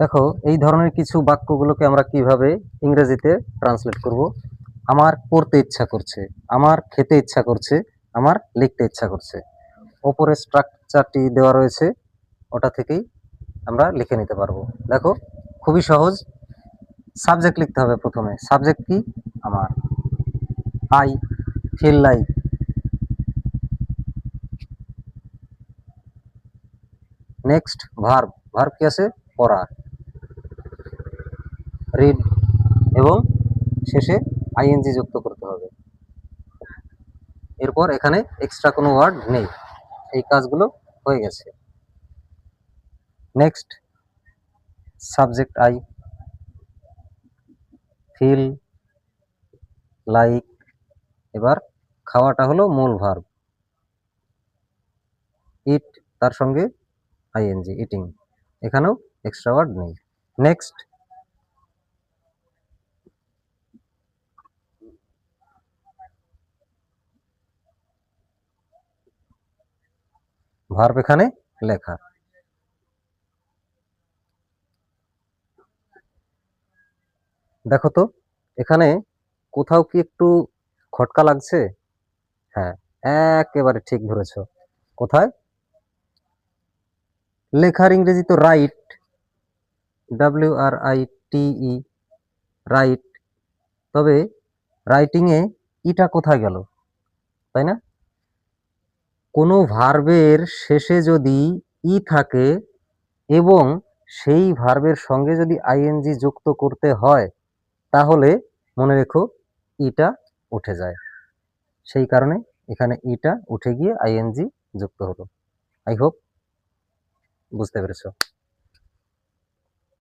দেখো এই ধরনের কিছু বাক্যগুলোকে আমরা কিভাবে ইংরেজিতে ট্রান্সলেট করব। আমার পড়তে ইচ্ছা করছে, আমার খেতে ইচ্ছা করছে, আমার লিখতে ইচ্ছা করছে। ওপরে স্ট্রাকচারটি দেওয়া রয়েছে, ওটা থেকেই আমরা লিখে নিতে পারবো। দেখো খুবই সহজ। সাবজেক্ট লিখতে হবে প্রথমে। সাবজেক্ট কি? আমার। I feel like. Next verb. Verb কি আছে? পড়া, রিড, এবং শেষে আইএনজি যুক্ত করতে হবে। এরপর এখানে এক্সট্রা কোনো ওয়ার্ড নেই। এই কাজগুলো হয়ে গেছে। Next subject I, feel like. এবার খাওয়াটা হলো মূল ভার্ব। ইট তার সঙ্গে আইএনজি, ইটিং। এখানেও এক্সট্রা ওয়ার্ড নেই। নেক্সট ভার্ব এখানে লেখা। দেখো তো এখানে কোথাও কি একটু খটকা লাগছে? হ্যাঁ, একেবারে ঠিক ধরেছ। কোথায়? লেখার ইংরেজি তো রাইট, WRITE, রাইট। তবে রাইটিং এ ইটা কোথায় গেল, তাই না? কোনো ভার্বের শেষে যদি ই থাকে এবং সেই ভার্বের সঙ্গে যদি আইএনজি যুক্ত করতে হয়, তাহলে মনে রেখো ইটা উঠে যায়। সেই কারণে এখানে ইটা উঠে গিয়ে আইএনজি যুক্ত হলো। আই হোপ বুঝতে পেরেছো।